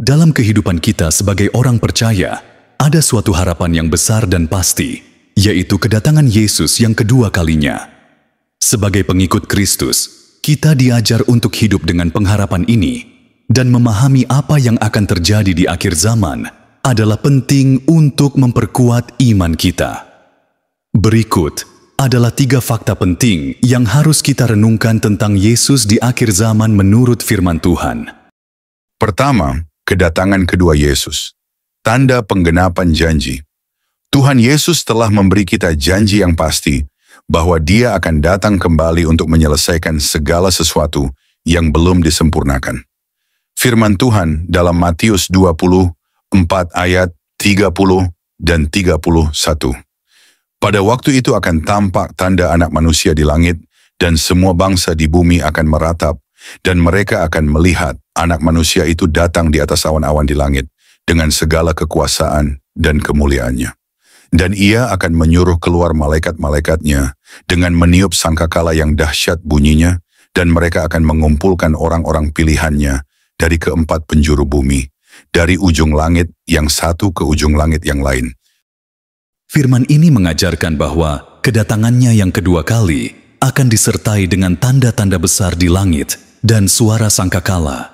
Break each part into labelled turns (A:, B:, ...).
A: Dalam kehidupan kita sebagai orang percaya, ada suatu harapan yang besar dan pasti, yaitu kedatangan Yesus yang kedua kalinya. Sebagai pengikut Kristus, kita diajar untuk hidup dengan pengharapan ini, dan memahami apa yang akan terjadi di akhir zaman adalah penting untuk memperkuat iman kita. Berikut adalah 3 fakta penting yang harus kita renungkan tentang Yesus di akhir zaman menurut firman Tuhan.
B: Pertama, kedatangan kedua Yesus. Tanda penggenapan janji. Tuhan Yesus telah memberi kita janji yang pasti bahwa Dia akan datang kembali untuk menyelesaikan segala sesuatu yang belum disempurnakan. Firman Tuhan dalam Matius 24 ayat 30 dan 31. Pada waktu itu akan tampak tanda Anak Manusia di langit, dan semua bangsa di bumi akan meratap, dan mereka akan melihat Anak Manusia itu datang di atas awan-awan di langit dengan segala kekuasaan dan kemuliaannya. Dan Ia akan menyuruh keluar malaikat-malaikatnya dengan meniup sangkakala yang dahsyat bunyinya, dan mereka akan mengumpulkan orang-orang pilihannya dari keempat penjuru bumi, dari ujung langit yang satu ke ujung langit yang lain.
A: Firman ini mengajarkan bahwa kedatangannya yang kedua kali akan disertai dengan tanda-tanda besar di langit dan suara sangkakala.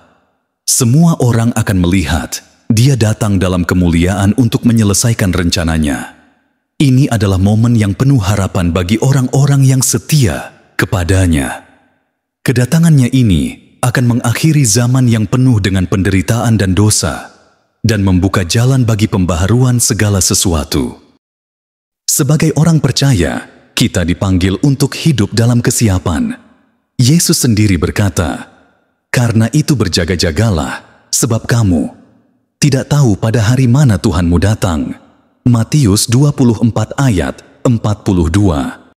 A: Semua orang akan melihat Dia datang dalam kemuliaan untuk menyelesaikan rencananya. Ini adalah momen yang penuh harapan bagi orang-orang yang setia kepadanya. Kedatangannya ini akan mengakhiri zaman yang penuh dengan penderitaan dan dosa, dan membuka jalan bagi pembaharuan segala sesuatu. Sebagai orang percaya, kita dipanggil untuk hidup dalam kesiapan. Yesus sendiri berkata, "Karena itu berjaga-jagalah, sebab kamu tidak tahu pada hari mana Tuhanmu datang." Matius 24 ayat 42.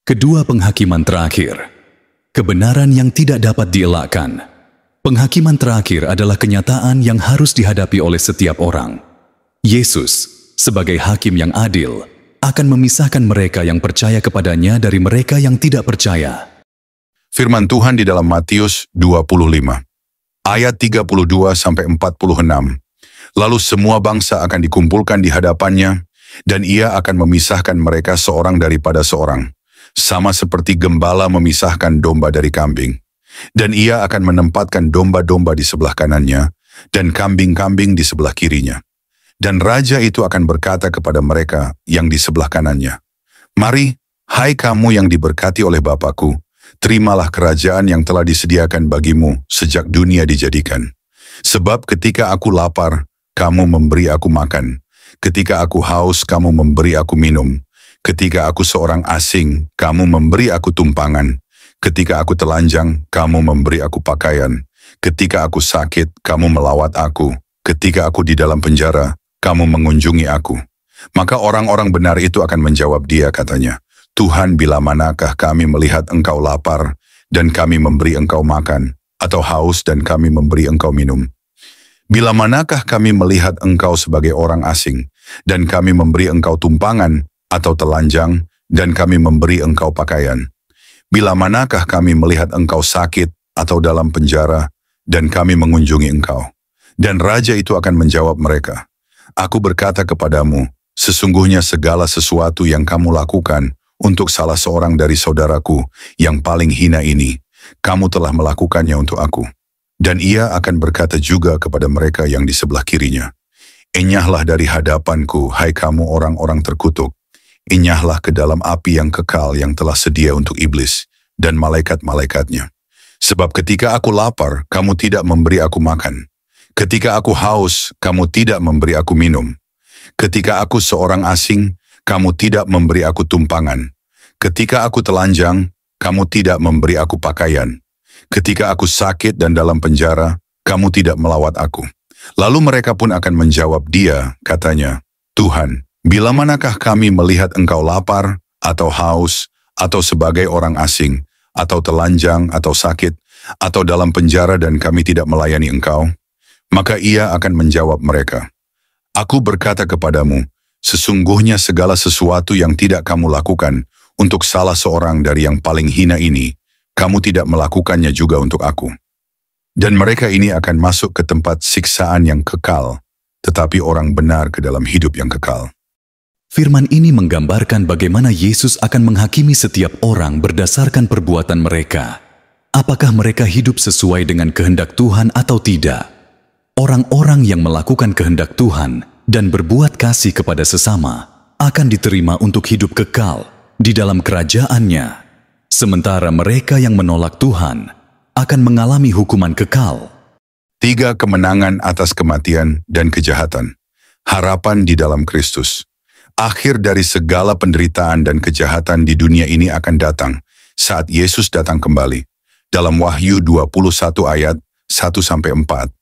A: Kedua penghakiman terakhir. Kebenaran yang tidak dapat dielakkan. Penghakiman terakhir adalah kenyataan yang harus dihadapi oleh setiap orang. Yesus, sebagai hakim yang adil, akan memisahkan mereka yang percaya kepadanya dari mereka yang tidak percaya.
B: Firman Tuhan di dalam Matius 25, ayat 32-46. Lalu semua bangsa akan dikumpulkan di hadapannya, dan Ia akan memisahkan mereka seorang daripada seorang, sama seperti gembala memisahkan domba dari kambing. Dan Ia akan menempatkan domba-domba di sebelah kanannya, dan kambing-kambing di sebelah kirinya. Dan Raja itu akan berkata kepada mereka yang di sebelah kanannya, "Mari, hai kamu yang diberkati oleh Bapa-Ku, terimalah kerajaan yang telah disediakan bagimu sejak dunia dijadikan. Sebab ketika aku lapar, kamu memberi aku makan. Ketika aku haus, kamu memberi aku minum. Ketika aku seorang asing, kamu memberi aku tumpangan. Ketika aku telanjang, kamu memberi aku pakaian. Ketika aku sakit, kamu melawat aku. Ketika aku di dalam penjara, kamu mengunjungi aku." Maka orang-orang benar itu akan menjawab Dia, katanya, "Tuhan, bila manakah kami melihat Engkau lapar, dan kami memberi Engkau makan, atau haus dan kami memberi Engkau minum? Bila manakah kami melihat Engkau sebagai orang asing, dan kami memberi Engkau tumpangan, atau telanjang, dan kami memberi Engkau pakaian? Bila manakah kami melihat Engkau sakit, atau dalam penjara, dan kami mengunjungi Engkau?" Dan Raja itu akan menjawab mereka, "Aku berkata kepadamu, sesungguhnya segala sesuatu yang kamu lakukan untuk salah seorang dari saudaraku yang paling hina ini, kamu telah melakukannya untuk aku." Dan Ia akan berkata juga kepada mereka yang di sebelah kirinya, "Enyahlah dari hadapanku, hai kamu orang-orang terkutuk. Enyahlah ke dalam api yang kekal yang telah sedia untuk iblis dan malaikat-malaikatnya. Sebab ketika aku lapar, kamu tidak memberi aku makan. Ketika aku haus, kamu tidak memberi aku minum. Ketika aku seorang asing, kamu tidak memberi aku tumpangan. Ketika aku telanjang, kamu tidak memberi aku pakaian. Ketika aku sakit dan dalam penjara, kamu tidak melawat aku." Lalu mereka pun akan menjawab Dia, katanya, "Tuhan, bila manakah kami melihat Engkau lapar, atau haus, atau sebagai orang asing, atau telanjang, atau sakit, atau dalam penjara dan kami tidak melayani Engkau?" Maka Ia akan menjawab mereka, "Aku berkata kepadamu, sesungguhnya segala sesuatu yang tidak kamu lakukan untuk salah seorang dari yang paling hina ini, kamu tidak melakukannya juga untuk aku." Dan mereka ini akan masuk ke tempat siksaan yang kekal, tetapi orang benar ke dalam hidup yang kekal.
A: Firman ini menggambarkan bagaimana Yesus akan menghakimi setiap orang berdasarkan perbuatan mereka. Apakah mereka hidup sesuai dengan kehendak Tuhan atau tidak? Orang-orang yang melakukan kehendak Tuhan dan berbuat kasih kepada sesama akan diterima untuk hidup kekal di dalam kerajaan-Nya. Sementara mereka yang menolak Tuhan akan mengalami hukuman kekal.
B: 3 kemenangan atas kematian dan kejahatan. Harapan di dalam Kristus. Akhir dari segala penderitaan dan kejahatan di dunia ini akan datang saat Yesus datang kembali. Dalam Wahyu 21 ayat 1-4.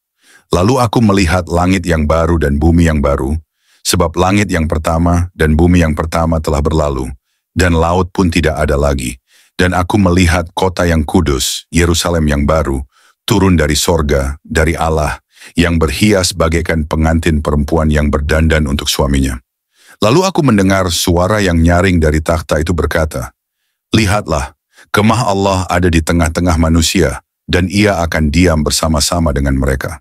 B: Lalu aku melihat langit yang baru dan bumi yang baru, sebab langit yang pertama dan bumi yang pertama telah berlalu, dan laut pun tidak ada lagi. Dan aku melihat kota yang kudus, Yerusalem yang baru, turun dari sorga, dari Allah, yang berhias bagaikan pengantin perempuan yang berdandan untuk suaminya. Lalu aku mendengar suara yang nyaring dari takhta itu berkata, "Lihatlah, kemah Allah ada di tengah-tengah manusia, dan Ia akan diam bersama-sama dengan mereka.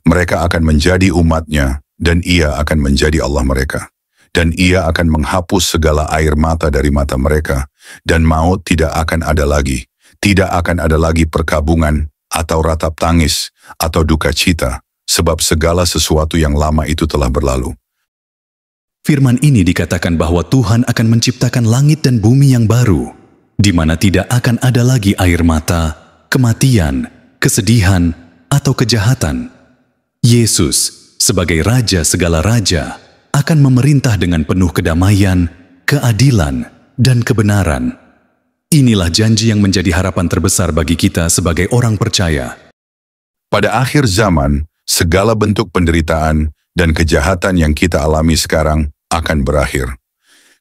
B: Mereka akan menjadi umat-Nya, dan Ia akan menjadi Allah mereka. Dan Ia akan menghapus segala air mata dari mata mereka, dan maut tidak akan ada lagi. Tidak akan ada lagi perkabungan, atau ratap tangis, atau duka cita, sebab segala sesuatu yang lama itu telah berlalu."
A: Firman ini dikatakan bahwa Tuhan akan menciptakan langit dan bumi yang baru, di mana tidak akan ada lagi air mata, kematian, kesedihan, atau kejahatan. Yesus, sebagai Raja segala raja, akan memerintah dengan penuh kedamaian, keadilan, dan kebenaran. Inilah janji yang menjadi harapan terbesar bagi kita sebagai orang percaya.
B: Pada akhir zaman, segala bentuk penderitaan dan kejahatan yang kita alami sekarang akan berakhir.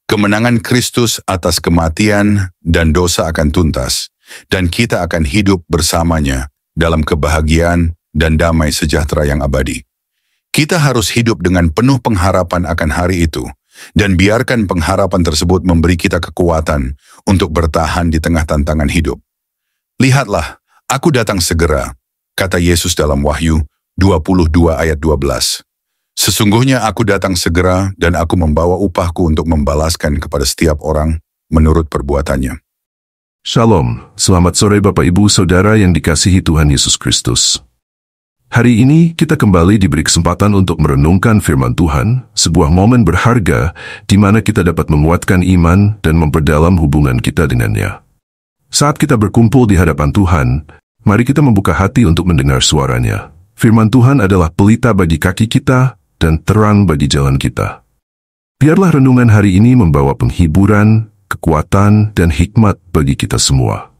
B: Kemenangan Kristus atas kematian dan dosa akan tuntas, dan kita akan hidup bersamanya dalam kebahagiaan dan damai sejahtera yang abadi. Kita harus hidup dengan penuh pengharapan akan hari itu, dan biarkan pengharapan tersebut memberi kita kekuatan untuk bertahan di tengah tantangan hidup. Lihatlah, aku datang segera, kata Yesus dalam Wahyu 22 ayat 12. Sesungguhnya aku datang segera dan aku membawa upahku untuk membalaskan kepada setiap orang menurut perbuatannya.
C: Shalom, selamat sore Bapak Ibu Saudara yang dikasihi Tuhan Yesus Kristus. Hari ini kita kembali diberi kesempatan untuk merenungkan firman Tuhan, sebuah momen berharga di mana kita dapat menguatkan iman dan memperdalam hubungan kita dengannya. Saat kita berkumpul di hadapan Tuhan, mari kita membuka hati untuk mendengar suaranya. Firman Tuhan adalah pelita bagi kaki kita dan terang bagi jalan kita. Biarlah renungan hari ini membawa penghiburan, kekuatan, dan hikmat bagi kita semua.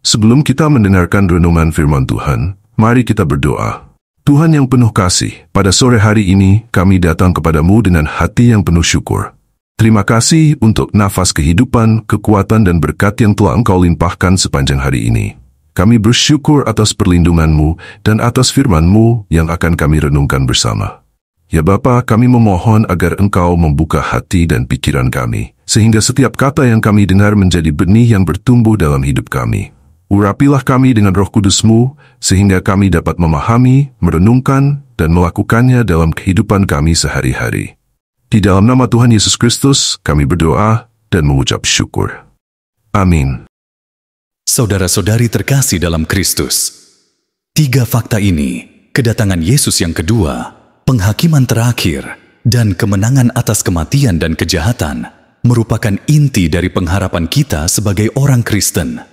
C: Sebelum kita mendengarkan renungan firman Tuhan, mari kita berdoa. Tuhan yang penuh kasih, pada sore hari ini kami datang kepadamu dengan hati yang penuh syukur. Terima kasih untuk nafas kehidupan, kekuatan, dan berkat yang telah Engkau limpahkan sepanjang hari ini. Kami bersyukur atas perlindungan-Mu dan atas firman-Mu yang akan kami renungkan bersama. Ya Bapa, kami memohon agar Engkau membuka hati dan pikiran kami, sehingga setiap kata yang kami dengar menjadi benih yang bertumbuh dalam hidup kami. Urapilah kami dengan Roh Kudus-Mu, sehingga kami dapat memahami, merenungkan, dan melakukannya dalam kehidupan kami sehari-hari. Di dalam nama Tuhan Yesus Kristus, kami berdoa dan mengucap syukur. Amin.
A: Saudara-saudari terkasih dalam Kristus, 3 fakta ini, kedatangan Yesus yang kedua, penghakiman terakhir, dan kemenangan atas kematian dan kejahatan, merupakan inti dari pengharapan kita sebagai orang Kristen.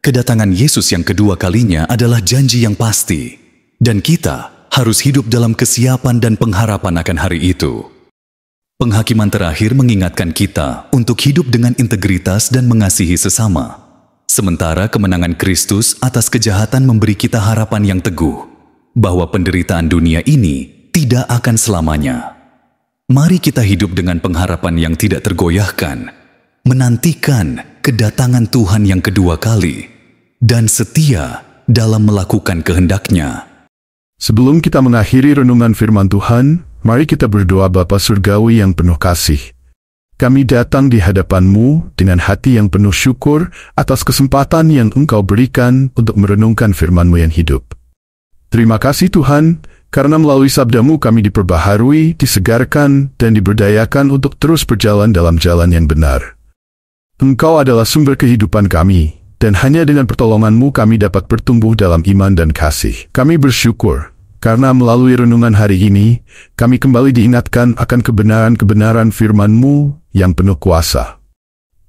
A: Kedatangan Yesus yang kedua kalinya adalah janji yang pasti, dan kita harus hidup dalam kesiapan dan pengharapan akan hari itu. Penghakiman terakhir mengingatkan kita untuk hidup dengan integritas dan mengasihi sesama. Sementara kemenangan Kristus atas kejahatan memberi kita harapan yang teguh, bahwa penderitaan dunia ini tidak akan selamanya. Mari kita hidup dengan pengharapan yang tidak tergoyahkan, menantikan kedatangan Tuhan yang kedua kali, dan setia dalam melakukan kehendak-Nya.
D: Sebelum kita mengakhiri renungan firman Tuhan, mari kita berdoa. Bapa Surgawi yang penuh kasih, kami datang di hadapan-Mu dengan hati yang penuh syukur atas kesempatan yang Engkau berikan untuk merenungkan firman-Mu yang hidup. Terima kasih Tuhan, karena melalui sabda-Mu kami diperbaharui, disegarkan, dan diberdayakan untuk terus berjalan dalam jalan yang benar. Engkau adalah sumber kehidupan kami, dan hanya dengan pertolongan-Mu kami dapat bertumbuh dalam iman dan kasih. Kami bersyukur, karena melalui renungan hari ini, kami kembali diingatkan akan kebenaran-kebenaran firman-Mu yang penuh kuasa.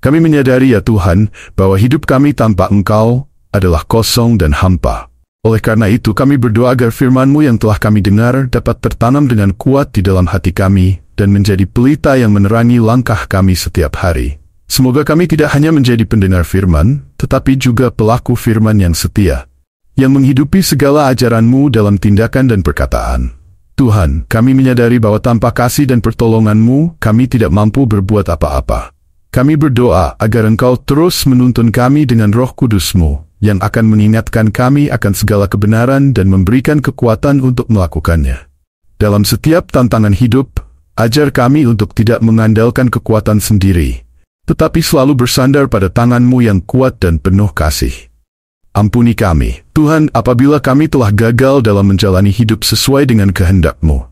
D: Kami menyadari ya Tuhan, bahwa hidup kami tanpa Engkau adalah kosong dan hampa. Oleh karena itu kami berdoa agar firman-Mu yang telah kami dengar dapat tertanam dengan kuat di dalam hati kami dan menjadi pelita yang menerangi langkah kami setiap hari. Semoga kami tidak hanya menjadi pendengar firman, tetapi juga pelaku firman yang setia, yang menghidupi segala ajaran-Mu dalam tindakan dan perkataan. Tuhan, kami menyadari bahwa tanpa kasih dan pertolongan-Mu, kami tidak mampu berbuat apa-apa. Kami berdoa agar Engkau terus menuntun kami dengan Roh Kudus-Mu, yang akan mengingatkan kami akan segala kebenaran dan memberikan kekuatan untuk melakukannya. Dalam setiap tantangan hidup, ajar kami untuk tidak mengandalkan kekuatan sendiri, tetapi selalu bersandar pada tangan-Mu yang kuat dan penuh kasih. Ampuni kami, Tuhan, apabila kami telah gagal dalam menjalani hidup sesuai dengan kehendak-Mu.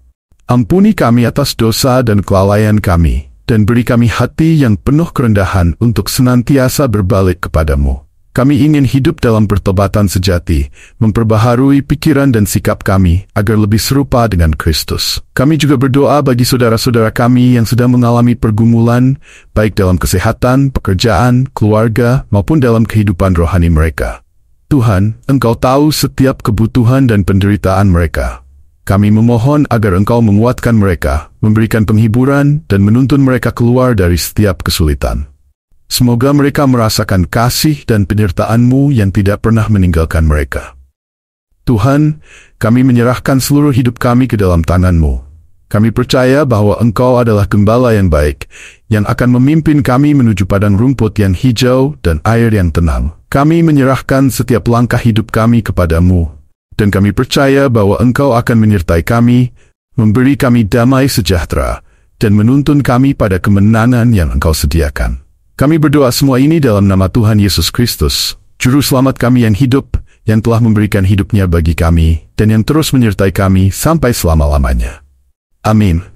D: Ampuni kami atas dosa dan kelalaian kami, dan beri kami hati yang penuh kerendahan untuk senantiasa berbalik kepadamu. Kami ingin hidup dalam pertobatan sejati, memperbaharui pikiran dan sikap kami agar lebih serupa dengan Kristus. Kami juga berdoa bagi saudara-saudara kami yang sedang mengalami pergumulan, baik dalam kesehatan, pekerjaan, keluarga, maupun dalam kehidupan rohani mereka. Tuhan, Engkau tahu setiap kebutuhan dan penderitaan mereka. Kami memohon agar Engkau menguatkan mereka, memberikan penghiburan, dan menuntun mereka keluar dari setiap kesulitan. Semoga mereka merasakan kasih dan penyertaan-Mu yang tidak pernah meninggalkan mereka. Tuhan, kami menyerahkan seluruh hidup kami ke dalam tangan-Mu. Kami percaya bahwa Engkau adalah gembala yang baik, yang akan memimpin kami menuju padang rumput yang hijau dan air yang tenang. Kami menyerahkan setiap langkah hidup kami kepadamu, dan kami percaya bahwa Engkau akan menyertai kami, memberi kami damai sejahtera, dan menuntun kami pada kemenangan yang Engkau sediakan. Kami berdoa semua ini dalam nama Tuhan Yesus Kristus, Juru Selamat kami yang hidup, yang telah memberikan hidupnya bagi kami, dan yang terus menyertai kami sampai selama-lamanya. Amin.